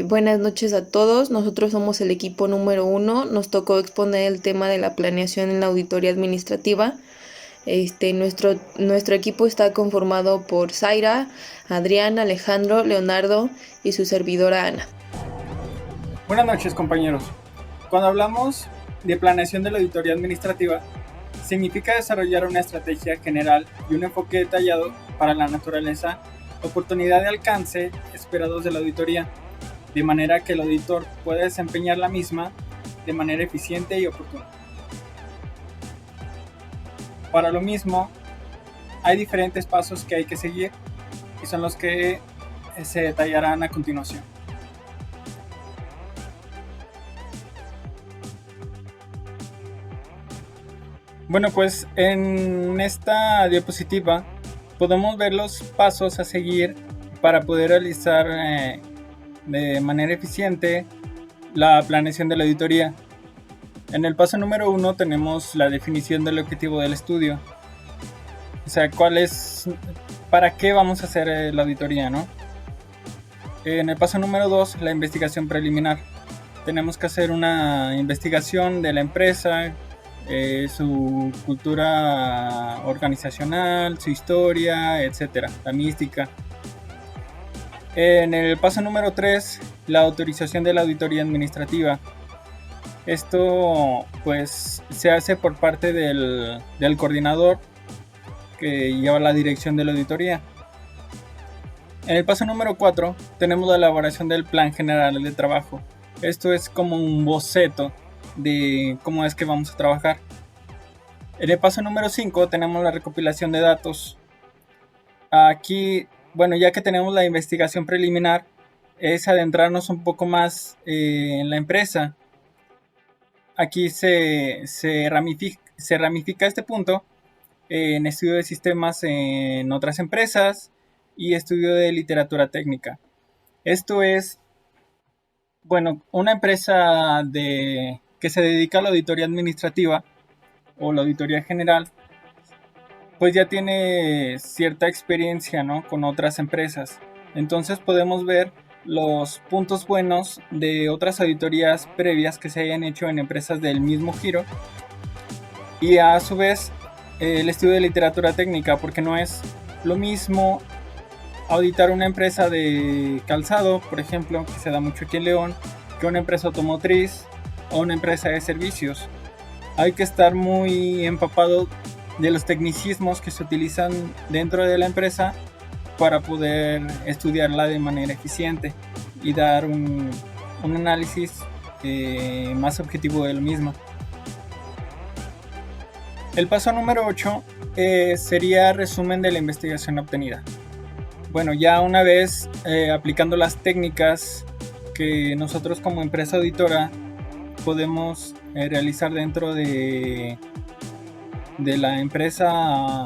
Buenas noches a todos. Nosotros somos el equipo número uno. Nos tocó exponer el tema de la planeación en la auditoría administrativa. Nuestro equipo está conformado por Zaira, Adrián, Alejandro, Leonardo y su servidora Ana. Buenas noches, compañeros. Cuando hablamos de planeación de la auditoría administrativa, significa desarrollar una estrategia general y un enfoque detallado para la naturaleza, oportunidad de alcance esperados de la auditoría, de manera que el auditor pueda desempeñar la misma de manera eficiente y oportuna. Para lo mismo, hay diferentes pasos que hay que seguir y son los que se detallarán a continuación. Bueno, pues en esta diapositiva podemos ver los pasos a seguir para poder realizar de manera eficiente la planeación de la auditoría. En el paso número 1 tenemos la definición del objetivo del estudio. O sea, para qué vamos a hacer la auditoría, ¿no? En el paso número 2, la investigación preliminar. Tenemos que hacer una investigación de la empresa, su cultura organizacional, su historia, etcétera, la mística. En el paso número 3, la autorización de la auditoría administrativa. Esto pues se hace por parte del coordinador que lleva la dirección de la auditoría. En el paso número 4 tenemos la elaboración del plan general de trabajo. Esto es como un boceto de cómo es que vamos a trabajar. En el paso número 5 tenemos la recopilación de datos. Aquí, bueno, ya que tenemos la investigación preliminar, es adentrarnos un poco más en la empresa. Aquí se ramifica este punto en estudio de sistemas en otras empresas y estudio de literatura técnica. Esto es, bueno, una empresa que se dedica a la auditoría administrativa o la auditoría general, pues ya tiene cierta experiencia, ¿no?, con otras empresas. Entonces podemos ver los puntos buenos de otras auditorías previas que se hayan hecho en empresas del mismo giro y a su vez el estudio de literatura técnica, porque no es lo mismo auditar una empresa de calzado, por ejemplo, que se da mucho aquí en León, que una empresa automotriz o una empresa de servicios. Hay que estar muy empapado de los tecnicismos que se utilizan dentro de la empresa para poder estudiarla de manera eficiente y dar un análisis más objetivo de lo mismo. El paso número 8 sería resumen de la investigación obtenida. Bueno, ya una vez aplicando las técnicas que nosotros como empresa auditora podemos realizar dentro de la empresa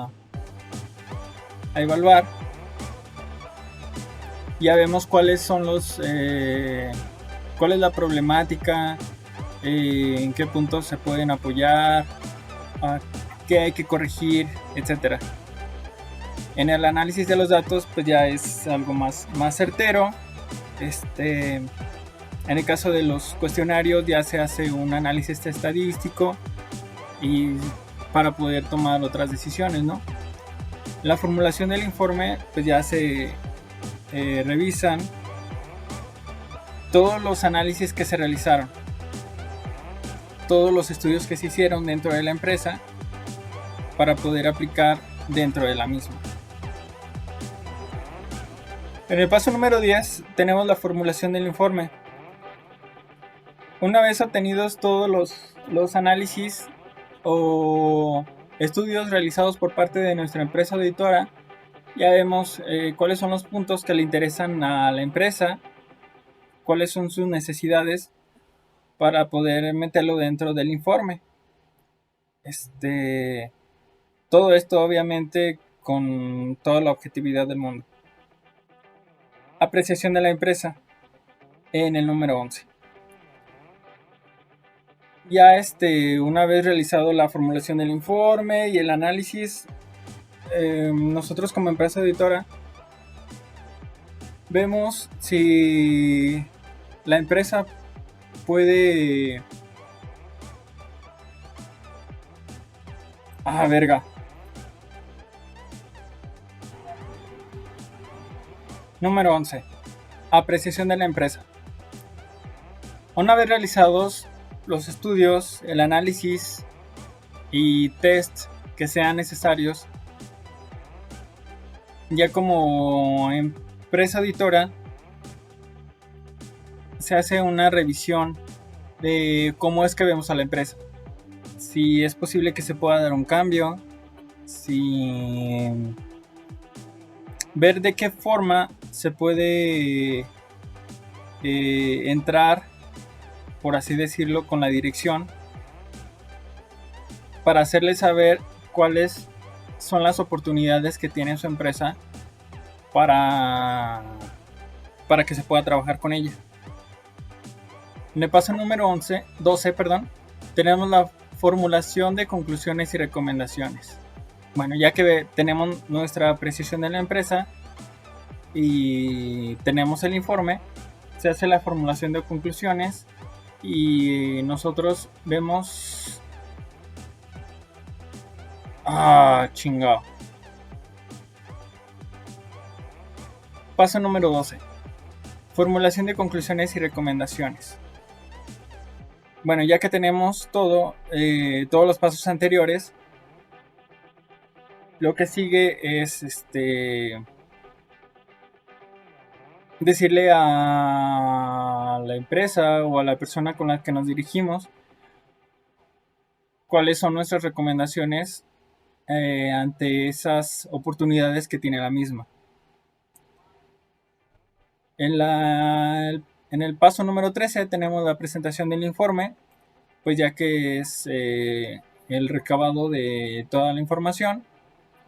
a evaluar, ya vemos cuáles son cuál es la problemática, en qué puntos se pueden apoyar, qué hay que corregir, etcétera. En el análisis de los datos pues ya es algo más certero. En el caso de los cuestionarios ya se hace un análisis estadístico y para poder tomar otras decisiones, ¿no? La formulación del informe pues ya se revisan todos los análisis que se realizaron, todos los estudios que se hicieron dentro de la empresa para poder aplicar dentro de la misma. En el paso número 10 tenemos la formulación del informe. Una vez obtenidos todos los análisis o estudios realizados por parte de nuestra empresa auditora, ya vemos cuáles son los puntos que le interesan a la empresa, cuáles son sus necesidades para poder meterlo dentro del informe. Todo esto obviamente con toda la objetividad del mundo. Apreciación de la empresa en el número 11. Ya una vez realizado la formulación del informe y el análisis, nosotros como empresa auditora vemos si la empresa puede... verga. Número 11. Apreciación de la empresa. Una vez realizados los estudios, el análisis y test que sean necesarios, ya como empresa auditora se hace una revisión de cómo es que vemos a la empresa, si es posible que se pueda dar un cambio, si ver de qué forma se puede entrar, por así decirlo, con la dirección para hacerle saber cuáles son las oportunidades que tiene su empresa para que se pueda trabajar con ella. En el paso número 12, tenemos la formulación de conclusiones y recomendaciones. Bueno, ya que tenemos nuestra apreciación de la empresa y tenemos el informe, se hace la formulación de conclusiones y nosotros vemos... chingado. Paso número 12. Formulación de conclusiones y recomendaciones. Bueno, ya que tenemos todos los pasos anteriores, lo que sigue es decirle a la empresa o a la persona con la que nos dirigimos cuáles son nuestras recomendaciones ante esas oportunidades que tiene la misma. En el paso número 13 tenemos la presentación del informe, pues ya que es el recabado de toda la información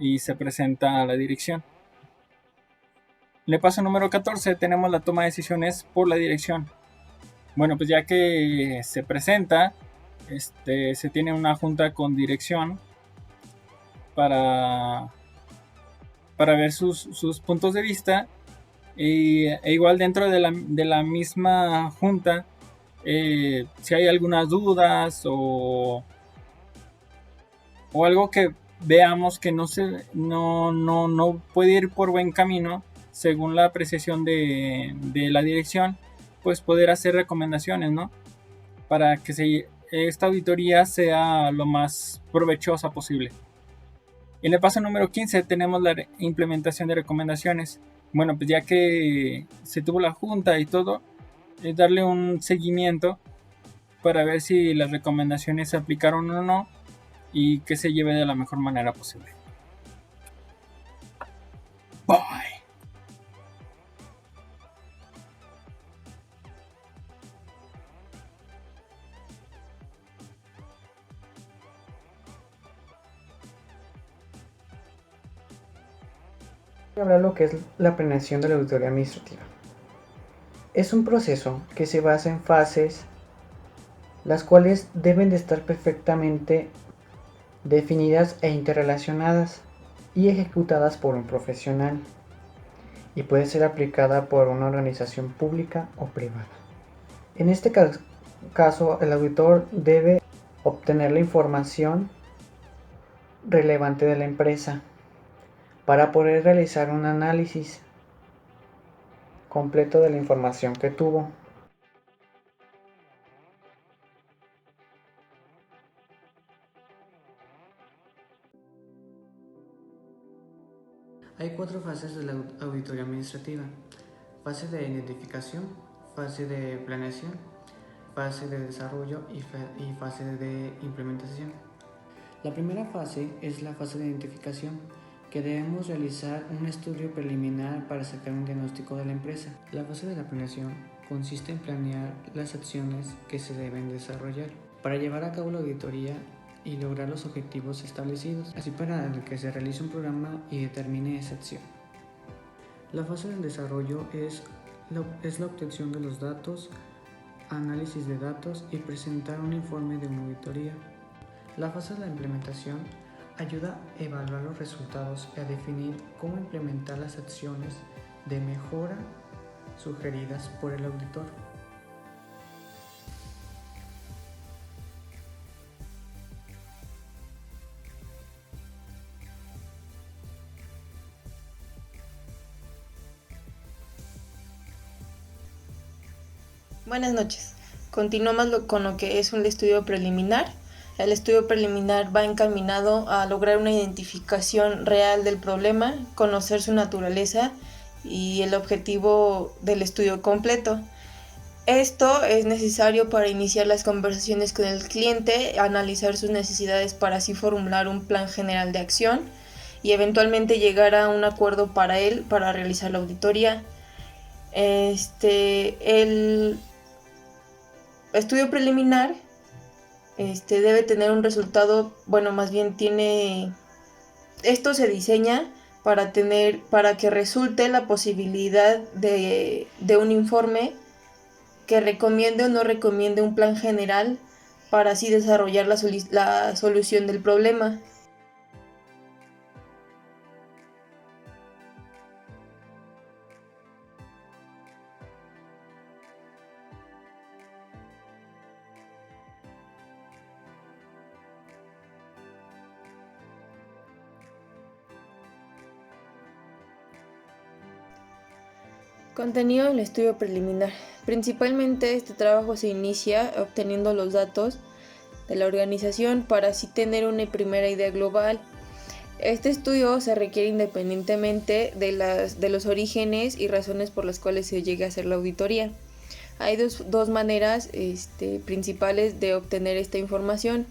y se presenta a la dirección. En el paso número 14 tenemos la toma de decisiones por la dirección. Bueno, pues ya que se presenta, se tiene una junta con dirección para ver sus puntos de vista e igual dentro de la misma junta, si hay algunas dudas o algo que veamos que no puede ir por buen camino según la apreciación de la dirección, pues poder hacer recomendaciones, ¿no? Para que esta auditoría sea lo más provechosa posible. En el paso número 15 tenemos la implementación de recomendaciones. Bueno, pues ya que se tuvo la junta y todo, darle un seguimiento para ver si las recomendaciones se aplicaron o no y que se lleve de la mejor manera posible. Bye. Voy a hablar lo que es la planeación de la auditoría administrativa. Es un proceso que se basa en fases, las cuales deben de estar perfectamente definidas e interrelacionadas y ejecutadas por un profesional, y puede ser aplicada por una organización pública o privada. En este caso, el auditor debe obtener la información relevante de la empresa para poder realizar un análisis completo de la información que tuvo. Hay 4 fases de la auditoría administrativa: fase de identificación, fase de planeación, fase de desarrollo y fase de implementación. La primera fase es la fase de identificación, que debemos realizar un estudio preliminar para sacar un diagnóstico de la empresa. La fase de la planeación consiste en planear las acciones que se deben desarrollar para llevar a cabo la auditoría y lograr los objetivos establecidos, así para que se realice un programa y determine esa acción. La fase del desarrollo es la obtención de los datos, análisis de datos y presentar un informe de una auditoría. La fase de la implementación ayuda a evaluar los resultados y a definir cómo implementar las acciones de mejora sugeridas por el auditor. Buenas noches. Continuamos con lo que es un estudio preliminar. El estudio preliminar va encaminado a lograr una identificación real del problema, conocer su naturaleza y el objetivo del estudio completo. Esto es necesario para iniciar las conversaciones con el cliente, analizar sus necesidades para así formular un plan general de acción y eventualmente llegar a un acuerdo para él para realizar la auditoría. El estudio preliminar debe tener un resultado, bueno, más bien tiene, esto se diseña para que resulte la posibilidad de un informe que recomiende o no recomiende un plan general para así desarrollar la solución del problema. Contenido del estudio preliminar. Principalmente este trabajo se inicia obteniendo los datos de la organización para así tener una primera idea global. Este estudio se requiere independientemente de los orígenes y razones por las cuales se llegue a hacer la auditoría. Hay dos maneras principales de obtener esta información.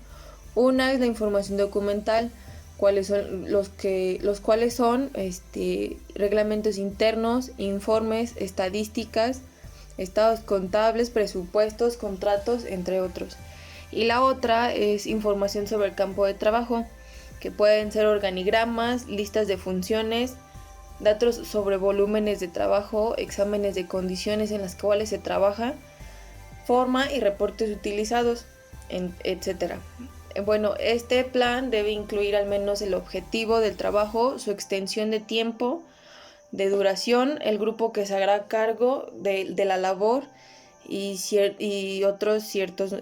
Una es la información documental, los cuales son reglamentos internos, informes, estadísticas, estados contables, presupuestos, contratos, entre otros. Y la otra es información sobre el campo de trabajo, que pueden ser organigramas, listas de funciones, datos sobre volúmenes de trabajo, exámenes de condiciones en las cuales se trabaja, forma y reportes utilizados, etc. Bueno, este plan debe incluir al menos el objetivo del trabajo, su extensión de tiempo, de duración, el grupo que se hará cargo de la labor y otros ciertos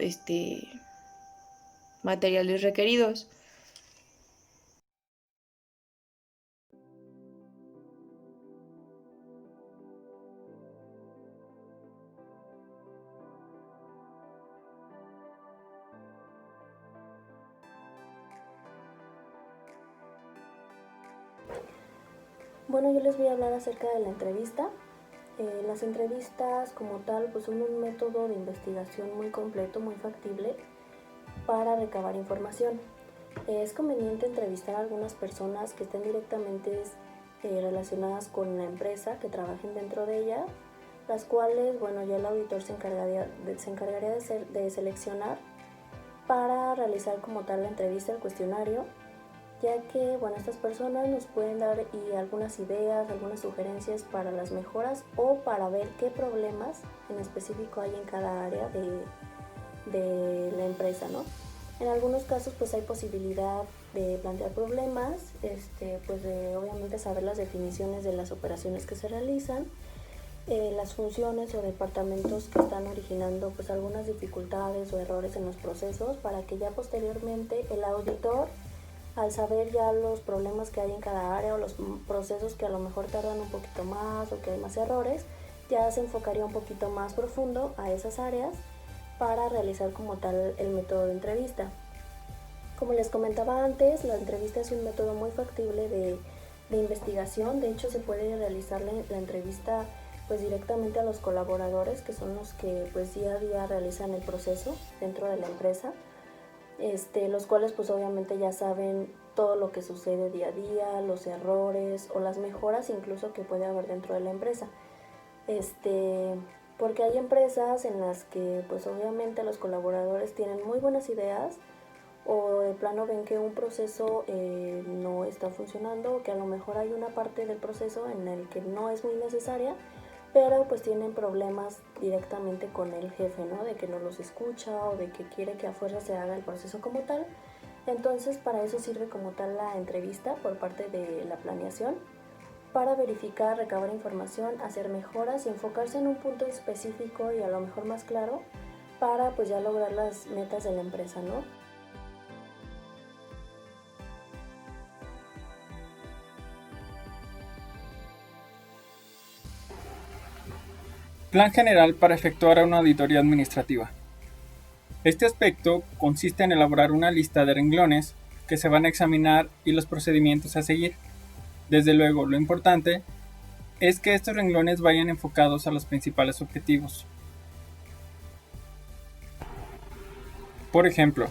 materiales requeridos. Bueno, yo les voy a hablar acerca de la entrevista. Las entrevistas como tal pues son un método de investigación muy completo, muy factible para recabar información. Es conveniente entrevistar a algunas personas que estén directamente relacionadas con la empresa, que trabajen dentro de ella, las cuales, bueno, ya el auditor se encargaría de seleccionar para realizar como tal la entrevista, el cuestionario, ya que, bueno, estas personas nos pueden dar algunas ideas, algunas sugerencias para las mejoras o para ver qué problemas en específico hay en cada área de la empresa, ¿no? En algunos casos pues hay posibilidad de plantear problemas, pues de obviamente saber las definiciones de las operaciones que se realizan, las funciones o departamentos que están originando pues algunas dificultades o errores en los procesos, para que ya posteriormente el auditor, al saber ya los problemas que hay en cada área o los procesos que a lo mejor tardan un poquito más o que hay más errores, ya se enfocaría un poquito más profundo a esas áreas para realizar como tal el método de entrevista. Como les comentaba antes, la entrevista es un método muy factible de investigación. De hecho, se puede realizar la entrevista pues directamente a los colaboradores, que son los que pues día a día realizan el proceso dentro de la empresa, los cuales pues obviamente ya saben todo lo que sucede día a día, los errores o las mejoras incluso que puede haber dentro de la empresa. Porque hay empresas en las que pues obviamente los colaboradores tienen muy buenas ideas, o de plano ven que un proceso no está funcionando, o que a lo mejor hay una parte del proceso en el que no es muy necesaria, pero pues tienen problemas directamente con el jefe, ¿no? De que no los escucha o de que quiere que a fuerza se haga el proceso como tal. Entonces para eso sirve como tal la entrevista por parte de la planeación, para verificar, recabar información, hacer mejoras y enfocarse en un punto específico y a lo mejor más claro para pues ya lograr las metas de la empresa, ¿no? Plan general para efectuar una auditoría administrativa. Este aspecto consiste en elaborar una lista de renglones que se van a examinar y los procedimientos a seguir. Desde luego, lo importante es que estos renglones vayan enfocados a los principales objetivos. Por ejemplo,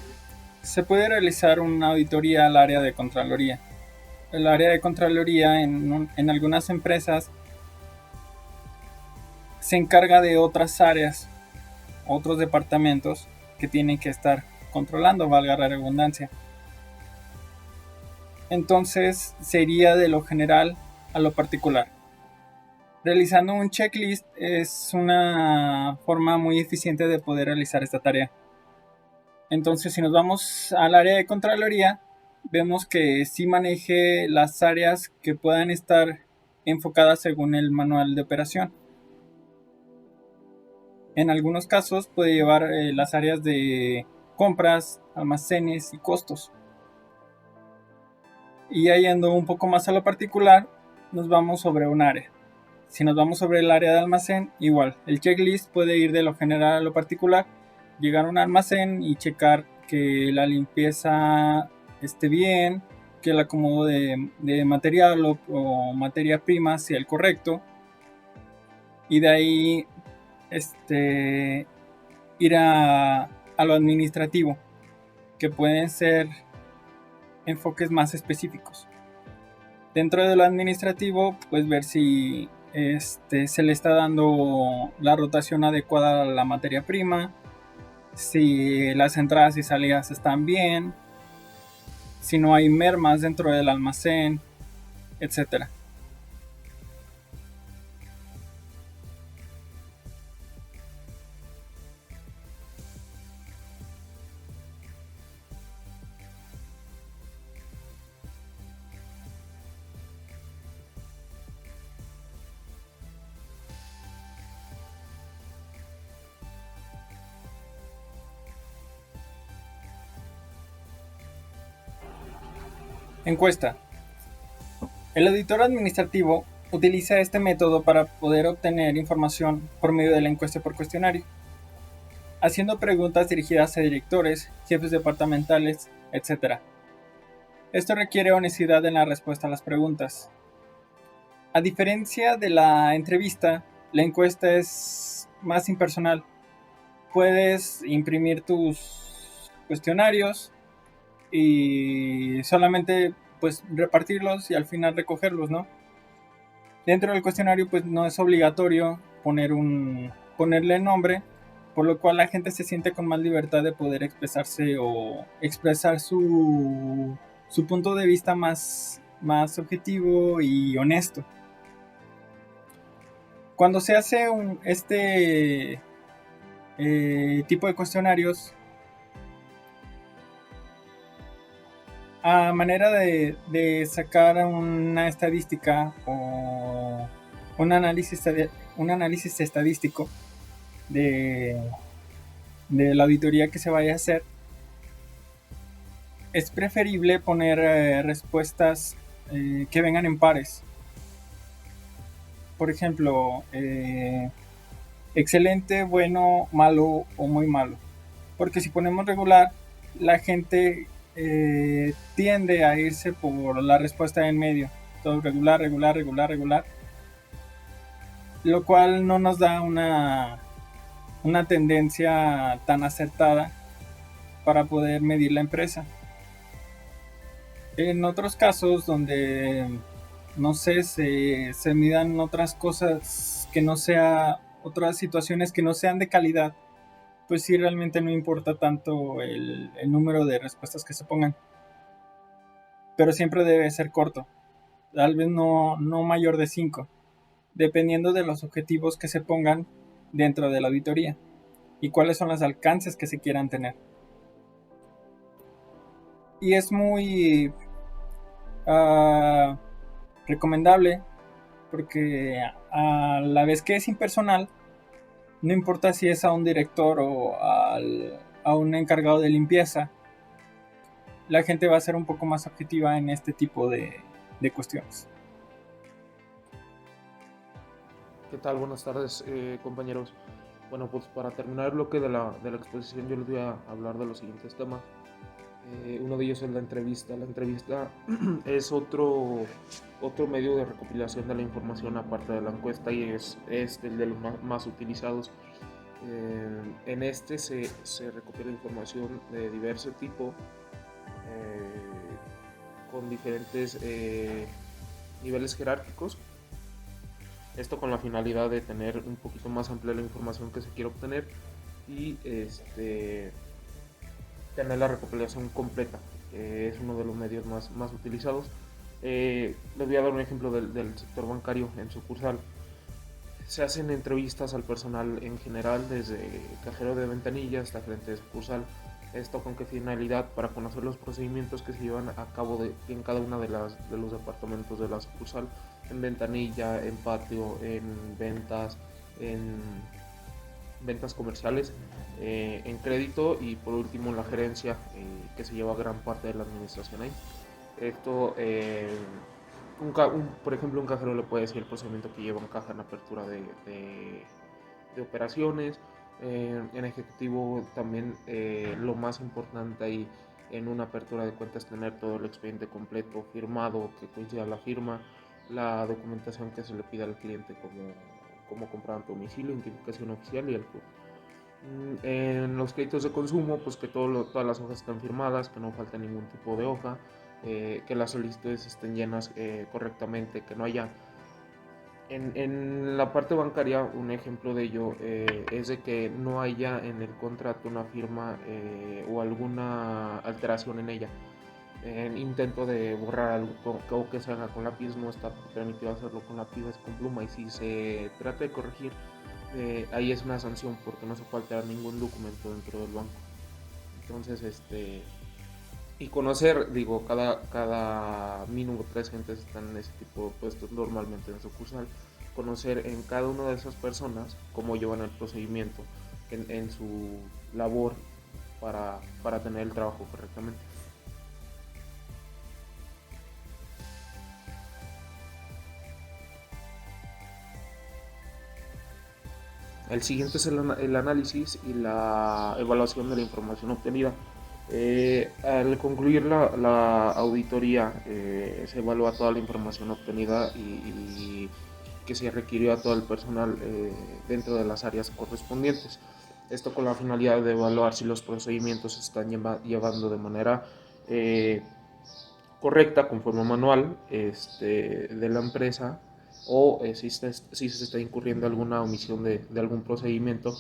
se puede realizar una auditoría al área de Contraloría. El área de Contraloría en algunas empresas se encarga de otras áreas, otros departamentos que tienen que estar controlando, valga la redundancia. Entonces sería de lo general a lo particular. Realizando un checklist es una forma muy eficiente de poder realizar esta tarea. Entonces, si nos vamos al área de Contraloría, vemos que sí maneje las áreas que puedan estar enfocadas según el manual de operación. En algunos casos puede llevar las áreas de compras, almacenes y costos. Y yendo un poco más a lo particular, nos vamos sobre un área. Si nos vamos sobre el área de almacén, igual, el checklist puede ir de lo general a lo particular, llegar a un almacén y checar que la limpieza esté bien, que el acomodo de material o materia prima sea el correcto, y de ahí ir a lo administrativo, que pueden ser enfoques más específicos. Dentro de lo administrativo, pues ver si se le está dando la rotación adecuada a la materia prima, si las entradas y salidas están bien, si no hay mermas dentro del almacén, etcétera. Encuesta. El auditor administrativo utiliza este método para poder obtener información por medio de la encuesta por cuestionario, haciendo preguntas dirigidas a directores, jefes departamentales, etc. Esto requiere honestidad en la respuesta a las preguntas. A diferencia de la entrevista, la encuesta es más impersonal. Puedes imprimir tus cuestionarios y solamente pues repartirlos y al final recogerlos, ¿no? Dentro del cuestionario pues no es obligatorio ponerle nombre, por lo cual la gente se siente con más libertad de poder expresarse o expresar su punto de vista más objetivo y honesto. Cuando se hace este tipo de cuestionarios, a manera de sacar una estadística o un análisis estadístico de la auditoría que se vaya a hacer, es preferible poner respuestas que vengan en pares. Por ejemplo, excelente, bueno, malo o muy malo. Porque si ponemos regular, la gente tiende a irse por la respuesta en medio. Todo regular, regular, regular, regular. Lo cual no nos da una tendencia tan acertada para poder medir la empresa. En otros casos donde, no sé, se midan otras cosas que no sea, otras situaciones que no sean de calidad, pues sí, realmente no importa tanto el número de respuestas que se pongan. Pero siempre debe ser corto, tal vez no mayor de 5, dependiendo de los objetivos que se pongan dentro de la auditoría y cuáles son los alcances que se quieran tener. Y es muy recomendable porque a la vez que es impersonal, no importa si es a un director o a un encargado de limpieza, la gente va a ser un poco más objetiva en este tipo de cuestiones. ¿Qué tal? Buenas tardes, compañeros. Bueno, pues para terminar el bloque de la exposición yo les voy a hablar de los siguientes temas. Uno de ellos es la entrevista. La entrevista es otro medio de recopilación de la información aparte de la encuesta y es el de los más utilizados. En este se recopila información de diverso tipo con diferentes niveles jerárquicos. Esto con la finalidad de tener un poquito más amplia la información que se quiere obtener y tener la recopilación completa, que es uno de los medios más utilizados. Les voy a dar un ejemplo del sector bancario en sucursal. Se hacen entrevistas al personal en general, desde cajero de ventanilla hasta gerente de sucursal. Esto con qué finalidad, para conocer los procedimientos que se llevan a cabo en cada uno de los departamentos de la sucursal, en ventanilla, en patio, en ventas comerciales, en crédito y por último en la gerencia, que se lleva gran parte de la administración ahí. Esto, por ejemplo, un cajero le puede decir el procedimiento que lleva un caja en apertura de operaciones. En ejecutivo también lo más importante ahí en una apertura de cuentas es tener todo el expediente completo, firmado, que coincida la firma, la documentación que se le pide al cliente como comprobante de domicilio, identificación oficial y el CUR. En los créditos de consumo, pues que todas las hojas estén firmadas, que no falte ningún tipo de hoja, que las solicitudes estén llenas correctamente, que no haya... En la parte bancaria, un ejemplo de ello es de que no haya en el contrato una firma o alguna alteración en ella. En intento de borrar algo o que se haga con lápiz, no está permitido hacerlo con lápiz, es con pluma, y si se trata de corregir, ahí es una sanción porque no se puede alterar ningún documento dentro del banco. Entonces, y conocer, digo, cada mínimo 3 gentes están en ese tipo de puestos normalmente en sucursal. Conocer en cada una de esas personas cómo llevan el procedimiento en su labor para tener el trabajo correctamente. El siguiente es el análisis y la evaluación de la información obtenida. Al concluir la auditoría, se evalúa toda la información obtenida y que se requirió a todo el personal dentro de las áreas correspondientes. Esto con la finalidad de evaluar si los procedimientos se están llevando de manera correcta, conforme manual de la empresa, o si se está incurriendo alguna omisión de algún procedimiento,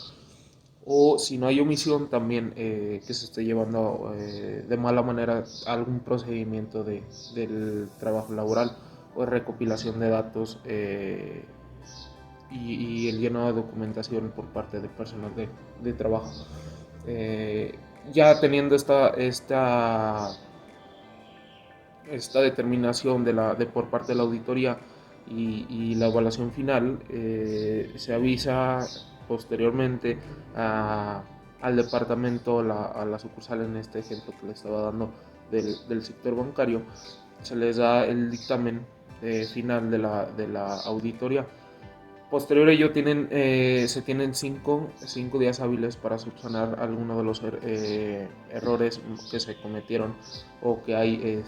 o si no hay omisión también que se esté llevando de mala manera algún procedimiento del trabajo laboral o de recopilación de datos y el llenado de documentación por parte del personal de trabajo. Ya teniendo esta determinación por parte de la auditoría y la evaluación final, se avisa posteriormente al departamento, a la sucursal, en este ejemplo que le estaba dando del sector bancario, se les da el dictamen final de la auditoría. Posterior a ello se tienen cinco días hábiles para subsanar alguno de los errores que se cometieron o que hay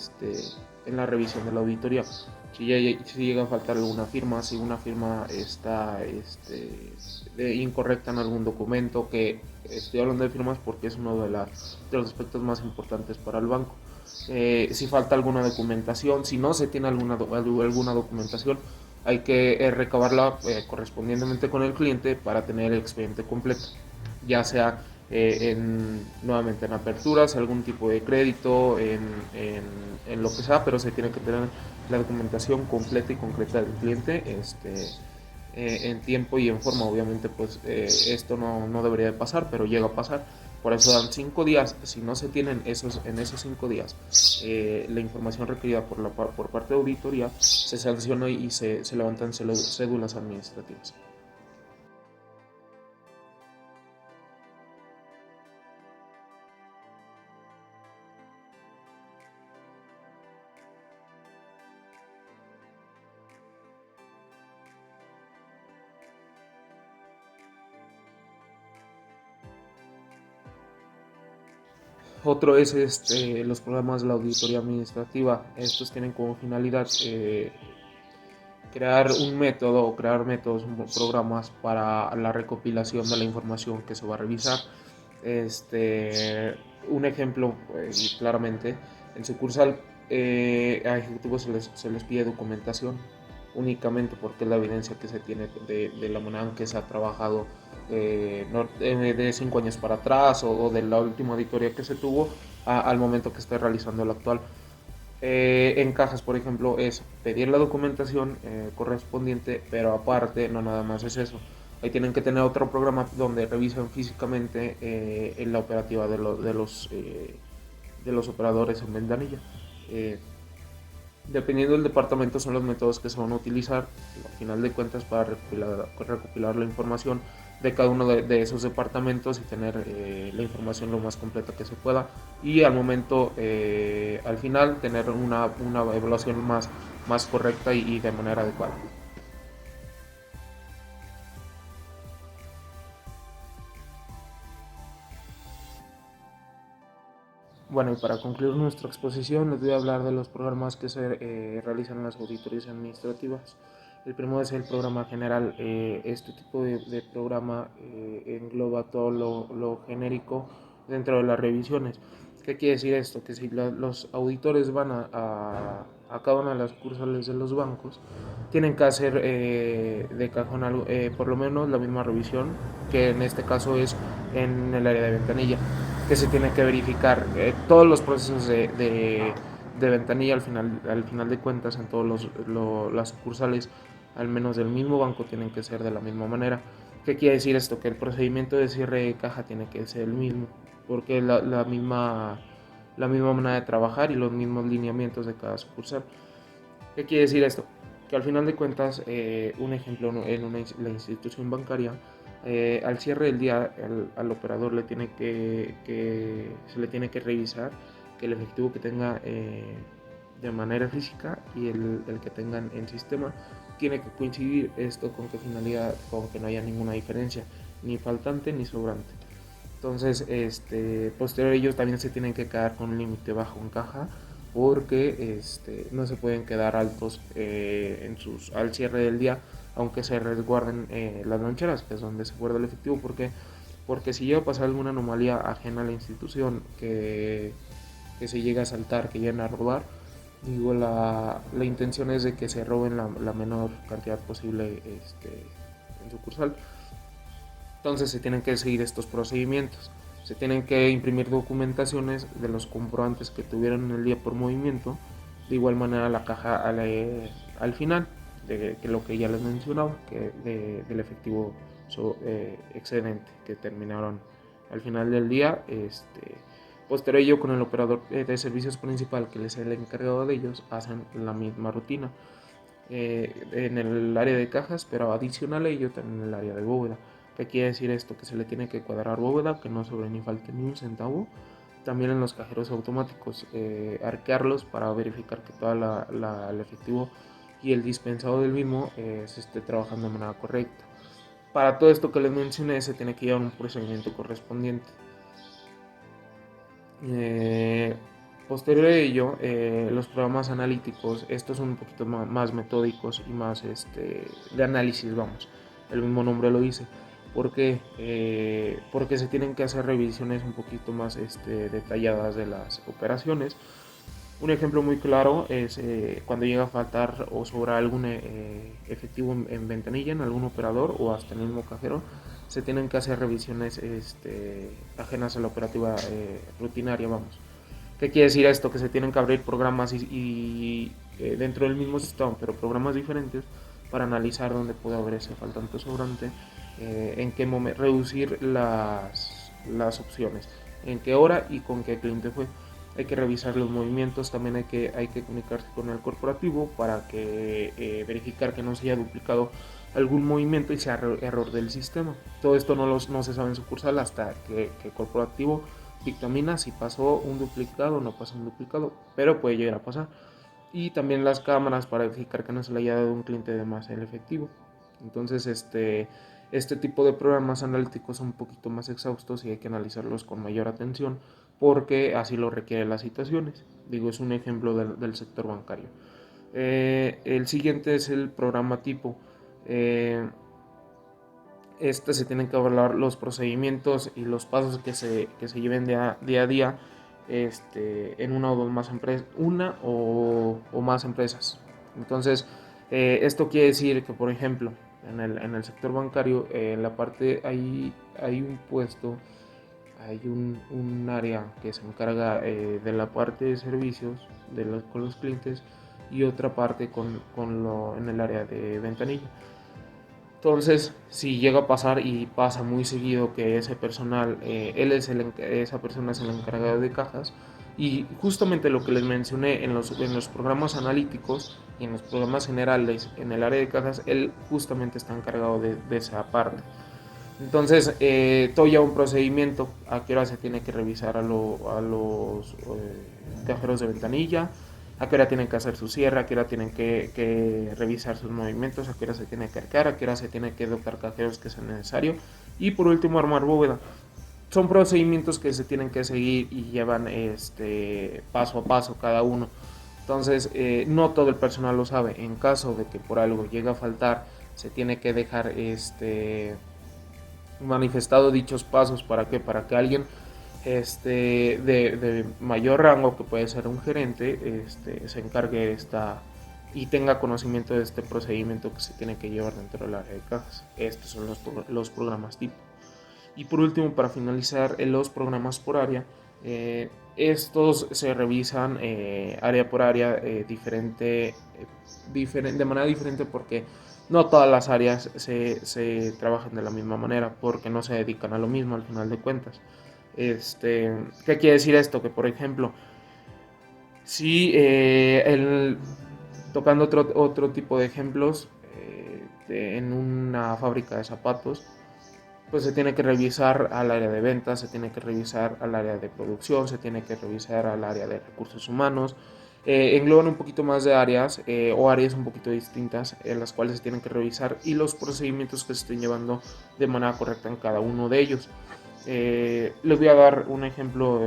en la revisión de la auditoría. Si llega a faltar alguna firma, si una firma está incorrecta en algún documento, que estoy hablando de firmas porque es uno de los aspectos más importantes para el banco. Si falta alguna documentación, si no se tiene alguna documentación, hay que recabarla correspondientemente con el cliente para tener el expediente completo, ya sea nuevamente en aperturas, algún tipo de crédito, en lo que sea, pero se tiene que tener la documentación completa y concreta del cliente en tiempo y en forma. Obviamente pues esto no debería de pasar, pero llega a pasar. Por eso dan 5 días. Si no se tienen en esos 5 días la información requerida por parte de auditoría, se sanciona y se levantan cédulas administrativas. Otro es los programas de la auditoría administrativa. Estos tienen como finalidad crear un método o crear métodos, programas para la recopilación de la información que se va a revisar. Un ejemplo, y claramente, en sucursal a ejecutivos se les pide documentación únicamente porque es la evidencia que se tiene de la manera en que se ha trabajado de 5 años para atrás o de la última auditoría que se tuvo al momento que esté realizando el actual. En cajas, por ejemplo, es pedir la documentación correspondiente, pero aparte no nada más es eso. Ahí tienen que tener otro programa donde revisan físicamente la operativa de los operadores en ventanilla. Dependiendo del departamento son los métodos que se van a utilizar al final de cuentas para recopilar la información de cada uno de esos departamentos y tener la información lo más completa que se pueda y al momento, al final, tener una evaluación más correcta y de manera adecuada. Bueno, y para concluir nuestra exposición les voy a hablar de los programas que se realizan en las auditorías administrativas. El primero es el programa general. Este tipo de programa engloba todo lo genérico dentro de las revisiones. ¿Qué quiere decir esto? Que si los auditores van a cada una de las sucursales de los bancos, tienen que hacer de cajón por lo menos la misma revisión, que en este caso es en el área de ventanilla, que se tiene que verificar todos los procesos de ventanilla al final de cuentas en todas las sucursales, al menos del mismo banco, tienen que ser de la misma manera. ¿Qué quiere decir esto? Que el procedimiento de cierre de caja tiene que ser el mismo, porque la misma manera de trabajar y los mismos lineamientos de cada sucursal. ¿Qué quiere decir esto? Que al final de cuentas, un ejemplo en la institución bancaria, al cierre del día al operador se le tiene que revisar que el efectivo que tenga de manera física y el que tengan en sistema tiene que coincidir esto con qué finalidad, con que no haya ninguna diferencia, ni faltante ni sobrante. Entonces, posterior a ellos también se tienen que quedar con un límite bajo en caja porque no se pueden quedar altos al cierre del día, aunque se resguarden las loncheras, que es donde se guarda el efectivo. Porque si llega a pasar alguna anomalía ajena a la institución que se llega a saltar, que lleguen a robar, digo, la intención es de que se roben la menor cantidad posible en sucursal. Entonces se tienen que seguir estos procedimientos. Se tienen que imprimir documentaciones de los comprobantes que tuvieron en el día por movimiento. De igual manera la caja al final, de lo que ya les mencionaba, que del efectivo excedente que terminaron al final del día. Posterior a ello, con el operador de servicios principal, que es el encargado de ellos, hacen la misma rutina en el área de cajas, pero adicional a ello también en el área de bóveda. ¿Qué quiere decir esto? Que se le tiene que cuadrar bóveda, que no sobre ni falte ni un centavo. También en los cajeros automáticos, arquearlos para verificar que todo el efectivo y el dispensado del mismo se esté trabajando de manera correcta. Para todo esto que les mencioné se tiene que llevar un procedimiento correspondiente. Posterior a ello, los programas analíticos, estos son un poquito más metódicos y más de análisis, vamos, el mismo nombre lo dice. ¿Por qué? Porque se tienen que hacer revisiones un poquito más detalladas de las operaciones. Un ejemplo muy claro es cuando llega a faltar o sobrar algún efectivo en ventanilla, en algún operador o hasta en el mismo cajero, se tienen que hacer revisiones ajenas a la operativa rutinaria, vamos. ¿Qué quiere decir esto? Que se tienen que abrir programas y dentro del mismo sistema, pero programas diferentes para analizar dónde puede haber ese faltante o sobrante, en qué momento reducir las opciones, en qué hora y con qué cliente fue. Hay que revisar los movimientos, también hay que comunicarse con el corporativo para que verificar que no se haya duplicado algún movimiento y sea error del sistema. Todo esto no se sabe en sucursal hasta que el corporativo dictamina si pasó un duplicado o no pasó un duplicado, pero puede llegar a pasar. Y también las cámaras para verificar que no se le haya dado un cliente de más el efectivo. Entonces, Este tipo de programas analíticos son un poquito más exhaustos y hay que analizarlos con mayor atención porque así lo requieren las situaciones. Digo, es un ejemplo del sector bancario. El siguiente es el programa tipo. Este se tienen que evaluar los procedimientos y los pasos que se lleven día a día en una o más empresas, una o más empresas. Entonces, esto quiere decir que, por ejemplo, en el sector bancario, en la parte hay un puesto, hay un área que se encarga de la parte de servicios con los clientes y otra parte en el área de ventanilla. Entonces, si llega a pasar y pasa muy seguido que ese personal, esa persona es el encargado de cajas, y justamente lo que les mencioné en los programas analíticos y en los programas generales en el área de cajas, él justamente está encargado de esa parte. Entonces, todo lleva un procedimiento, a qué hora se tiene que revisar a los cajeros de ventanilla, a qué hora tienen que hacer su cierre, a qué hora tienen que revisar sus movimientos, a qué hora se tiene que cargar, a qué hora se tiene que dotar cajeros que sea necesario, y por último armar bóveda. Son procedimientos que se tienen que seguir y llevan paso a paso cada uno. Entonces, no todo el personal lo sabe. En caso de que por algo llegue a faltar, se tiene que dejar manifestado dichos pasos. ¿Para qué? Para que alguien de mayor rango, que puede ser un gerente, se encargue y tenga conocimiento de este procedimiento que se tiene que llevar dentro del área de cajas. Estos son los programas tipo. Y por último, para finalizar, los programas por área. Estos se revisan área por área de manera diferente, porque no todas las áreas se trabajan de la misma manera, porque no se dedican a lo mismo al final de cuentas. ¿Qué quiere decir esto? Que por ejemplo, si tocando otro tipo de ejemplos, en una fábrica de zapatos, pues se tiene que revisar al área de ventas, se tiene que revisar al área de producción, se tiene que revisar al área de recursos humanos. Engloban un poquito más de áreas o áreas un poquito distintas en las cuales se tienen que revisar y los procedimientos que se estén llevando de manera correcta en cada uno de ellos. Les voy a dar un ejemplo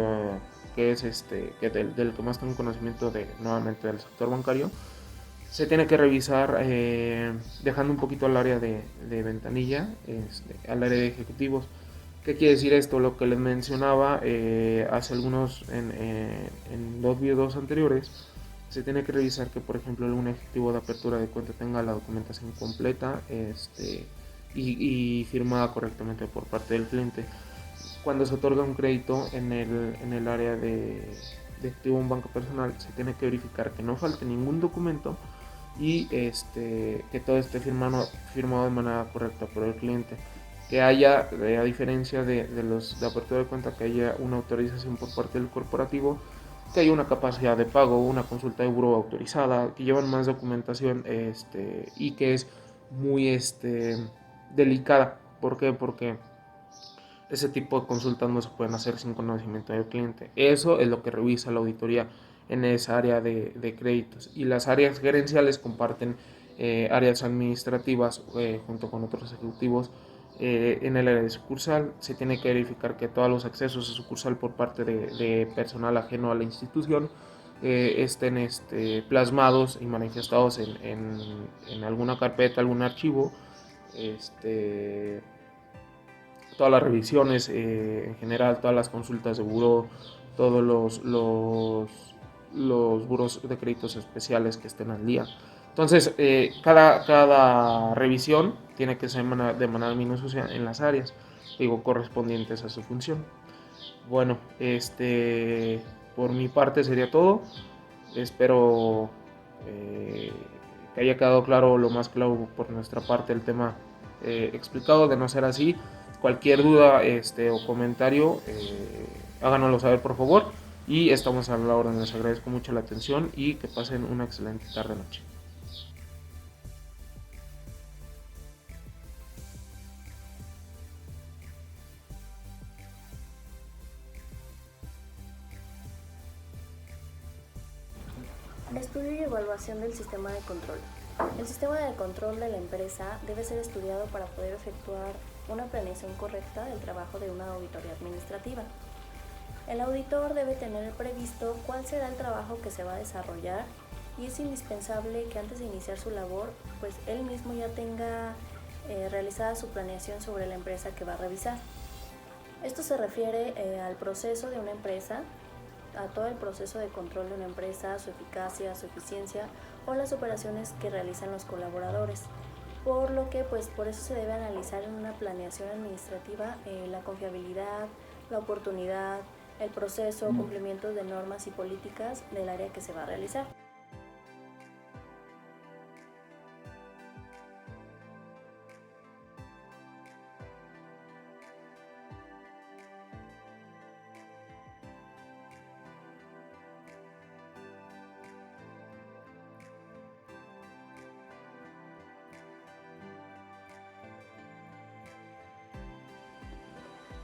que es del que más tengo conocimiento nuevamente del sector bancario. Se tiene que revisar, dejando un poquito al área de ventanilla, al área de ejecutivos. ¿Qué quiere decir esto? Lo que les mencionaba hace algunos en los videos anteriores. Se tiene que revisar que, por ejemplo, un ejecutivo de apertura de cuenta tenga la documentación completa y firmada correctamente por parte del cliente. Cuando se otorga un crédito en el área de activo un banco personal, se tiene que verificar que no falte ningún documento y que todo esté firmado de manera correcta por el cliente, que haya, a diferencia de los de apertura de cuenta, que haya una autorización por parte del corporativo, que haya una capacidad de pago, una consulta de buró autorizada, que llevan más documentación y que es muy delicada. ¿Por qué? Porque ese tipo de consultas no se pueden hacer sin conocimiento del cliente. Eso es lo que revisa la auditoría en esa área de créditos. Y las áreas gerenciales comparten áreas administrativas junto con otros ejecutivos en el área de sucursal. Se tiene que verificar que todos los accesos a sucursal por parte de personal ajeno a la institución estén plasmados y manifestados en alguna carpeta, algún archivo. Todas las revisiones en general, todas las consultas de buró, todos los buros de créditos especiales que estén al día. Entonces, cada revisión tiene que ser de manera minuciosa en las áreas, correspondientes a su función. Bueno, por mi parte sería todo. Espero que haya quedado claro, lo más claro por nuestra parte, el tema explicado. De no ser así, cualquier duda o comentario, háganoslo saber, por favor, y estamos a la orden. Les agradezco mucho la atención y que pasen una excelente tarde-noche. Estudio y evaluación del sistema de control. El sistema de control de la empresa debe ser estudiado para poder efectuar una planeación correcta del trabajo de una auditoría administrativa. El auditor debe tener previsto cuál será el trabajo que se va a desarrollar y es indispensable que antes de iniciar su labor, pues él mismo ya tenga realizada su planeación sobre la empresa que va a revisar. Esto se refiere al proceso de una empresa, a todo el proceso de control de una empresa, su eficacia, su eficiencia o las operaciones que realizan los colaboradores. Por lo que pues por eso se debe analizar en una planeación administrativa la confiabilidad, la oportunidad, el proceso, cumplimiento de normas y políticas del área que se va a realizar.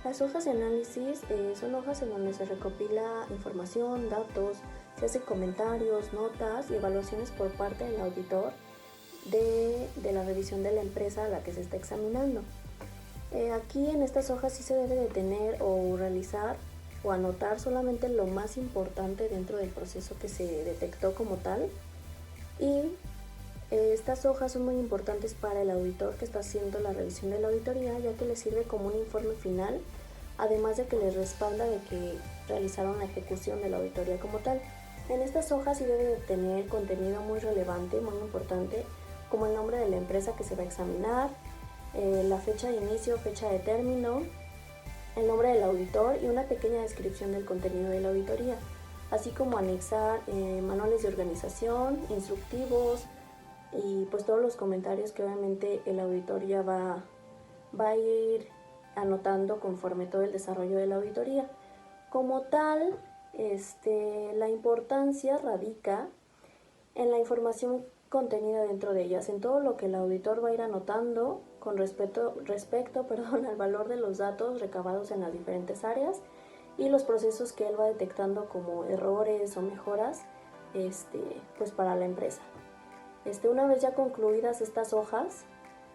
Las hojas de análisis son hojas en donde se recopila información, datos, se hacen comentarios, notas y evaluaciones por parte del auditor de la revisión de la empresa a la que se está examinando. Aquí en estas hojas sí se debe de tener o realizar o anotar solamente lo más importante dentro del proceso que se detectó como tal, y estas hojas son muy importantes para el auditor que está haciendo la revisión de la auditoría, ya que les sirve como un informe final, además de que les respalda de que realizaron la ejecución de la auditoría como tal. En estas hojas sí debe de tener contenido muy relevante, muy importante, como el nombre de la empresa que se va a examinar, la fecha de inicio, fecha de término, el nombre del auditor y una pequeña descripción del contenido de la auditoría, así como anexar manuales de organización, instructivos y pues todos los comentarios que obviamente el auditor ya va a ir anotando conforme todo el desarrollo de la auditoría. Como tal, la importancia radica en la información contenida dentro de ellas, en todo lo que el auditor va a ir anotando con respecto al valor de los datos recabados en las diferentes áreas y los procesos que él va detectando como errores o mejoras pues para la empresa. Una vez ya concluidas estas hojas,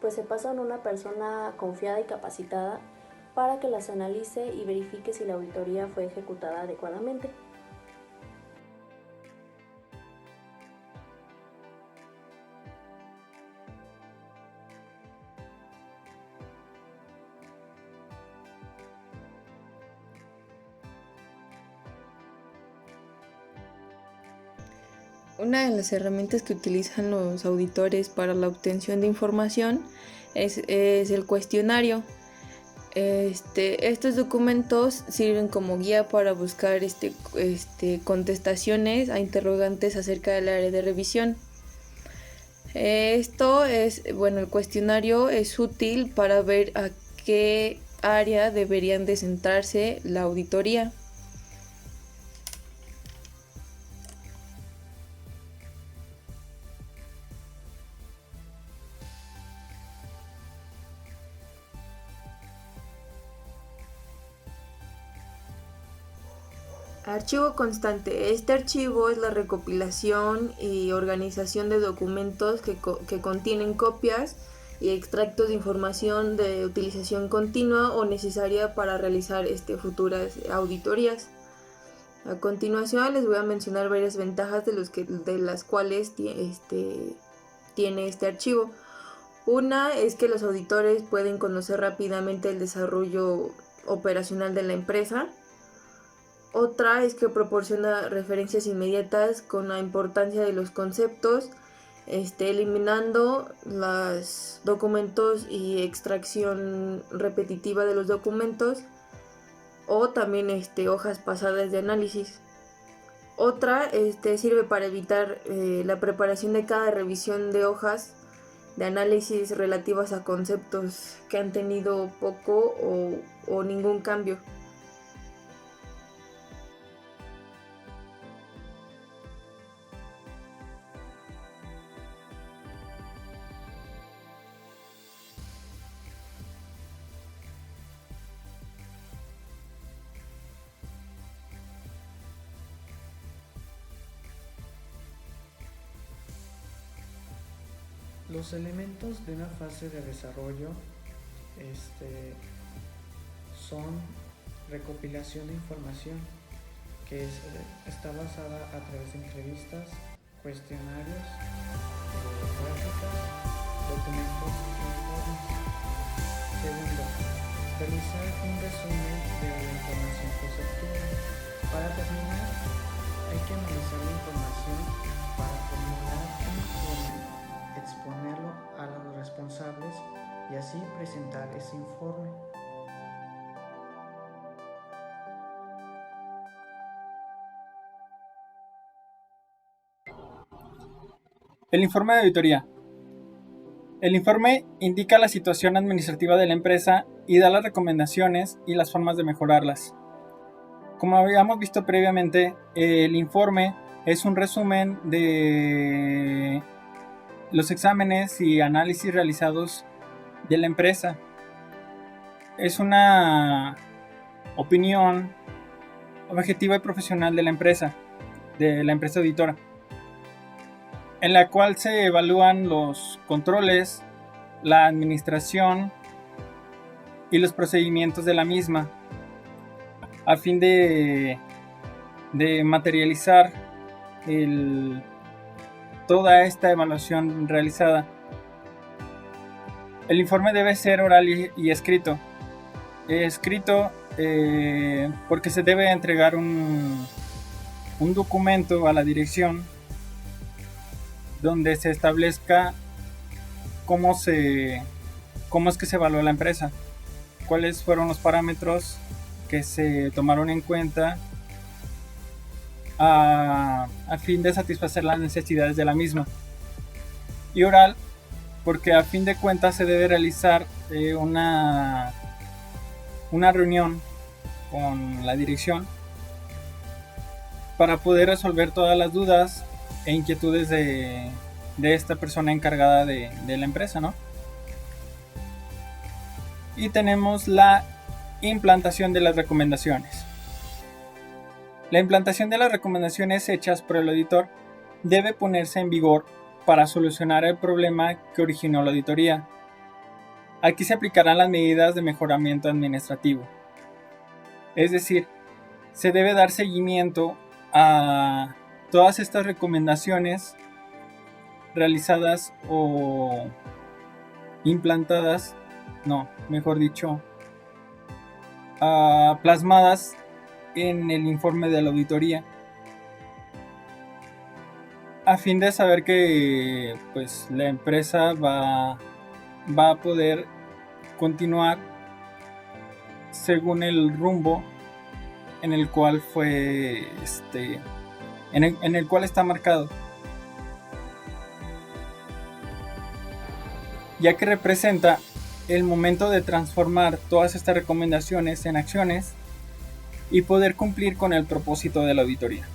pues se pasan a una persona confiada y capacitada para que las analice y verifique si la auditoría fue ejecutada adecuadamente. Una de las herramientas que utilizan los auditores para la obtención de información es el cuestionario. Estos documentos sirven como guía para buscar contestaciones a interrogantes acerca del área de revisión. El cuestionario es útil para ver a qué área deberían de centrarse la auditoría. Archivo constante. Este archivo es la recopilación y organización de documentos que contienen copias y extractos de información de utilización continua o necesaria para realizar futuras auditorías. A continuación les voy a mencionar varias ventajas de las cuales tiene este archivo. Una es que los auditores pueden conocer rápidamente el desarrollo operacional de la empresa. Otra es que proporciona referencias inmediatas con la importancia de los conceptos, eliminando los documentos y extracción repetitiva de los documentos, o también hojas pasadas de análisis. Otra sirve para evitar la preparación de cada revisión de hojas de análisis relativas a conceptos que han tenido poco o ningún cambio. Los elementos de una fase de desarrollo son recopilación de información que está basada a través de entrevistas, cuestionarios, gráficas, documentos e informes. Segundo, realizar un resumen de la información que se obtuvo. Para terminar, hay que analizar la información para formular un informe, exponerlo a los responsables y así presentar ese informe. El informe de auditoría. El informe indica la situación administrativa de la empresa y da las recomendaciones y las formas de mejorarlas. Como habíamos visto previamente, el informe es un resumen de los exámenes y análisis realizados de la empresa. Es una opinión objetiva y profesional de la empresa auditora, en la cual se evalúan los controles, la administración y los procedimientos de la misma, a fin de materializar toda esta evaluación realizada. El informe debe ser oral y escrito. Porque se debe entregar un documento a la dirección donde se establezca cómo es que se evaluó la empresa, cuáles fueron los parámetros que se tomaron en cuenta a fin de satisfacer las necesidades de la misma. Y oral, porque a fin de cuentas se debe realizar una reunión con la dirección para poder resolver todas las dudas e inquietudes de esta persona encargada de la empresa, ¿no? Y tenemos la implantación de las recomendaciones. La implantación de las recomendaciones hechas por el auditor debe ponerse en vigor para solucionar el problema que originó la auditoría. Aquí se aplicarán las medidas de mejoramiento administrativo. Es decir, se debe dar seguimiento a todas estas recomendaciones realizadas o implantadas, plasmadas en el informe de la auditoría, a fin de saber que pues la empresa va a poder continuar según el rumbo en el cual fue en el cual está marcado, ya que representa el momento de transformar todas estas recomendaciones en acciones y poder cumplir con el propósito de la auditoría.